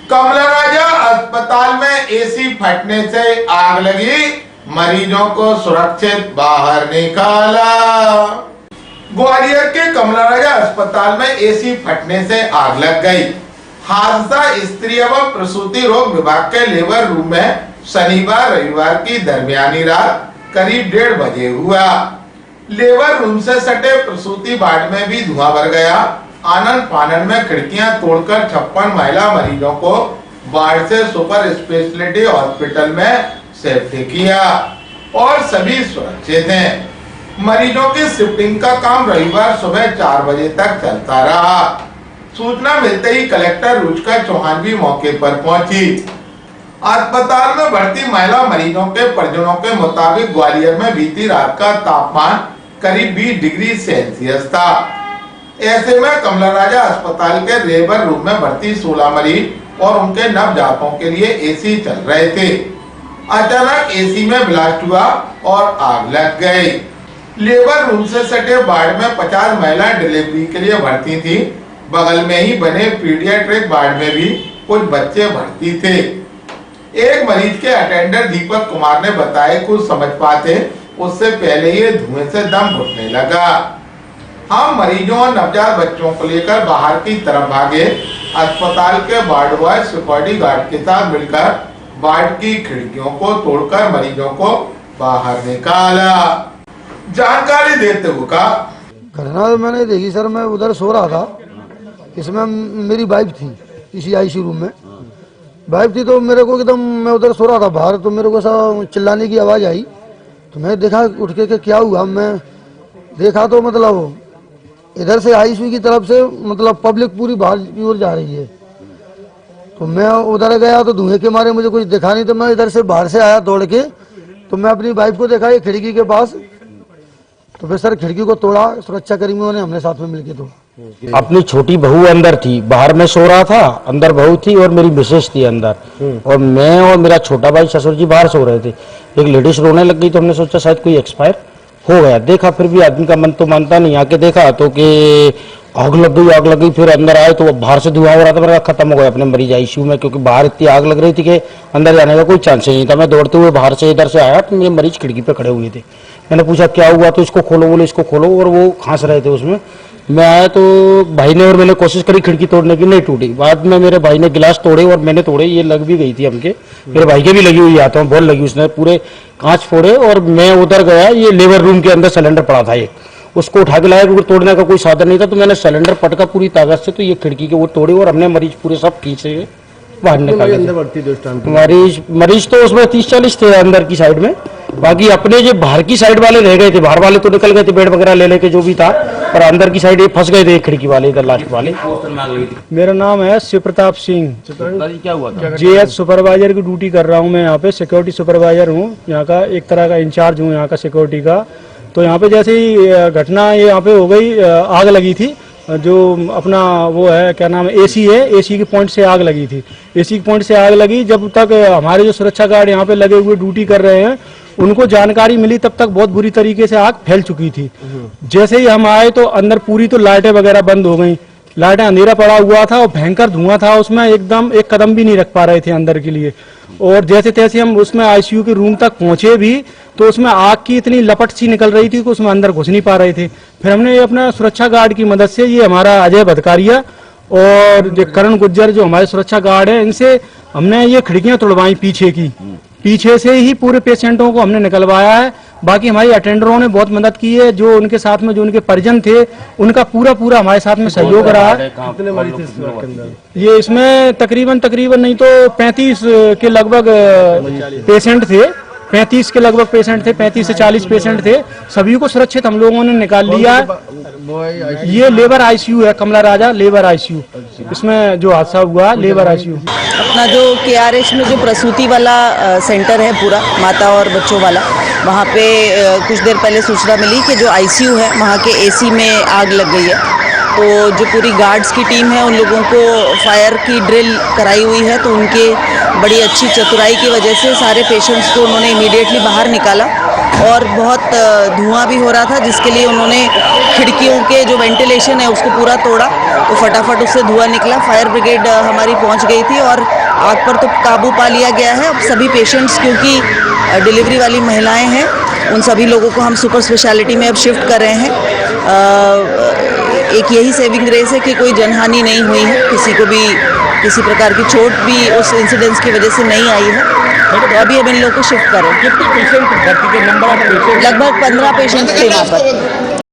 कमला राजा अस्पताल में एसी फटने से आग लगी, मरीजों को सुरक्षित बाहर निकाला। ग्वालियर के कमला राजा अस्पताल में एसी फटने से आग लग गई। हादसा स्त्री एवं प्रसूति रोग विभाग के लेबर रूम में शनिवार रविवार की दरमियानी रात करीब 1:30 बजे हुआ। लेबर रूम से सटे प्रसूति वार्ड में भी धुआं भर गया। आनन फानन में खिड़कियां तोड़कर 56 महिला मरीजों को वार्ड से सुपर स्पेशलिटी हॉस्पिटल में शिफ्ट किया और सभी सुरक्षित हैं। मरीजों की शिफ्टिंग का काम रविवार सुबह 4 बजे तक चलता रहा। सूचना मिलते ही कलेक्टर रुचिका चौहान भी मौके पर पहुंची। अस्पताल में भर्ती महिला मरीजों के परिजनों के मुताबिक ग्वालियर में बीती रात का तापमान करीब 20 डिग्री सेल्सियस था। ऐसे में कमला राजा अस्पताल के लेबर रूम में भर्ती 16 मरीज और उनके नवजातकों के लिए एसी चल रहे थे। अचानक एसी में ब्लास्ट हुआ और आग लग गई। लेबर रूम से सटे वार्ड में 50 महिला डिलीवरी के लिए भर्ती थी। बगल में ही बने पीडियाट्रिक वार्ड में भी कुछ बच्चे भर्ती थे। एक मरीज के अटेंडर दीपक कुमार ने बताया कुछ समझ पाते उससे पहले ये धुएं से दम घुटने लगा। हम मरीजों और नवजात बच्चों को लेकर बाहर की तरफ भागे। अस्पताल के वार्ड बॉय सिक्योरिटी गार्ड के साथ मिलकर वार्ड की खिड़कियों को तोड़कर मरीजों को बाहर निकाला। जानकारी देते हुए कहा, घटना तो मैंने देखी सर, मैं उधर सो रहा था। इसमें मेरी वाइफ थी, इसी आईसीयू रूम में वाइफ थी। तो मेरे को एकदम, मैं उधर सो रहा था बाहर, तो मेरे को सब चिल्लाने की आवाज़ आई। तो मैं देखा उठ के क्या हुआ। मैं देखा तो मतलब इधर से आईसीयू की तरफ से मतलब पब्लिक पूरी बाहर की ओर जा रही है। तो मैं उधर गया तो धुएं के मारे मुझे कुछ दिखा नहीं। तो मैं इधर से बाहर से आया दौड़ के, तो मैं अपनी वाइफ को देखा ये खिड़की के पास। तो फिर सर खिड़की को तोड़ा, सुरक्षा कर्मियों ने हमने साथ में मिलकर तोड़ा। अपनी छोटी बहू अंदर थी, बाहर में सो रहा था, अंदर बहू थी और मेरी मिसेज थी अंदर, और मैं और मेरा छोटा भाई ससुर जी बाहर सो रहे थे। एक लेडीज रोने लग गई तो हमने सोचा शायद कोई एक्सपायर हो गया। देखा फिर भी आदमी का मन तो मानता नहीं, आके देखा तो कि आग लग गई। फिर अंदर आए तो बाहर से धुआं हो रहा था। मेरा खत्म हो गया अपने मरीज आईसीयू में, क्योंकि बाहर इतनी आग लग रही थी कि अंदर जाने का कोई चांस ही नहीं था। मैं दौड़ते हुए बाहर से इधर से आया तो मेरे मरीज खिड़की पे खड़े हुए थे। मैंने पूछा क्या हुआ, तो इसको खोलो, बोले इसको खोलो, और वो खांस रहे थे उसमें। मैं आया तो भाई ने और मैंने कोशिश करी खिड़की तोड़ने की, नहीं टूटी। बाद में मेरे भाई ने गिलास तोड़े और मैंने तोड़े, ये लग भी गई थी हमके। मेरे भाई के भी लगी हुई हाथों में, बहुत लगी, उसने पूरे कांच फोड़े। और मैं उधर गया, ये लेबर रूम के अंदर सिलेंडर पड़ा था एक, उसको उठा के लाया क्योंकि तोड़ने का कोई साधन नहीं था। तो मैंने सिलेंडर पटका पूरी ताकत से, तो ये खिड़की के वो तोड़े और हमने मरीज पूरे सब खींचे बाहर निकाले। मरीज तो उसमें 30-40 थे अंदर की साइड में। बाकी अपने जो बाहर की साइड वाले रह गए थे, बाहर वाले तो निकल गए थे बेड वगैरह ले लेके जो भी था, और अंदर की साइड ये फंस गए थे खिड़की वाले, इधर लास्ट वाले। मेरा नाम है शिव प्रताप सिंह। क्या हुआ? जेएच सुपरवाइजर की ड्यूटी कर रहा हूँ मैं यहाँ पे, सिक्योरिटी सुपरवाइजर हूँ यहाँ का, एक तरह का इंचार्ज हूँ यहाँ का सिक्योरिटी का। तो यहाँ पे जैसे ही घटना ये यहाँ पे हो गई, आग लगी थी। जो अपना वो है क्या नाम है, एसी है, एसी के पॉइंट से आग लगी थी। एसी के पॉइंट से आग लगी, जब तक हमारे जो सुरक्षा गार्ड यहाँ पे लगे हुए ड्यूटी कर रहे हैं उनको जानकारी मिली, तब तक बहुत बुरी तरीके से आग फैल चुकी थी। जैसे ही हम आए तो अंदर पूरी तो लाइटें वगैरह बंद हो गई, लाइटें, अंधेरा पड़ा हुआ था और भयंकर धुआं था उसमें, एकदम एक कदम भी नहीं रख पा रहे थे अंदर के लिए। और जैसे तैसे हम उसमें आईसीयू के रूम तक पहुंचे भी तो उसमें आग की इतनी लपट सी निकल रही थी कि उसमें अंदर घुस नहीं पा रहे थे। फिर हमने अपना सुरक्षा गार्ड की मदद से, ये हमारा अजय भदकारिया और जो करण गुज्जर जो हमारे सुरक्षा गार्ड है, इनसे हमने ये खिड़कियां तोड़वाई पीछे की। पीछे से ही पूरे पेशेंटों को हमने निकलवाया है। बाकी हमारी अटेंडरों ने बहुत मदद की है, जो उनके साथ में जो उनके परिजन थे उनका पूरा हमारे साथ में सहयोग रहा है। कितने मरीज थे इसके अंदर? ये इसमें तकरीबन नहीं तो 35 के लगभग पेशेंट थे, 35 के लगभग पेशेंट थे, 35 से 40 पेशेंट थे। सभी को सुरक्षित हम लोगों ने निकाल लिया है। ये लेबर आईसीयू है, कमला राजा लेबर आईसीयू, इसमें जो हादसा हुआ लेबर आईसीयू। अपना जो केआरएच में जो प्रसूति वाला सेंटर है पूरा, माता और बच्चों वाला, वहाँ पे कुछ देर पहले सूचना मिली कि जो आईसीयू है वहाँ के एसी में आग लग गई है। तो जो पूरी गार्ड्स की टीम है उन लोगों को फायर की ड्रिल कराई हुई है, तो उनके बड़ी अच्छी चतुराई की वजह से सारे पेशेंट्स को उन्होंने इमीडिएटली बाहर निकाला और बहुत धुआं भी हो रहा था, जिसके लिए उन्होंने खिड़कियों के जो वेंटिलेशन है उसको पूरा तोड़ा, तो फटाफट उससे धुआं निकला। फायर ब्रिगेड हमारी पहुंच गई थी और आग पर तो काबू पा लिया गया है। अब सभी पेशेंट्स, क्योंकि डिलीवरी वाली महिलाएं हैं, उन सभी लोगों को हम सुपर स्पेशलिटी में अब शिफ्ट कर रहे हैं। एक यही सेविंग ग्रेस है कि कोई जनहानि नहीं हुई है, किसी को भी किसी प्रकार की चोट भी उस इंसिडेंट्स की वजह से नहीं आई है। तो अभी हम इन लोगों को शिफ्ट करें। कितने पेशेंट भर्ती थे? नंबर ऑफ पेशेंट लगभग 15 पेशेंट्स थे वहाँ पर।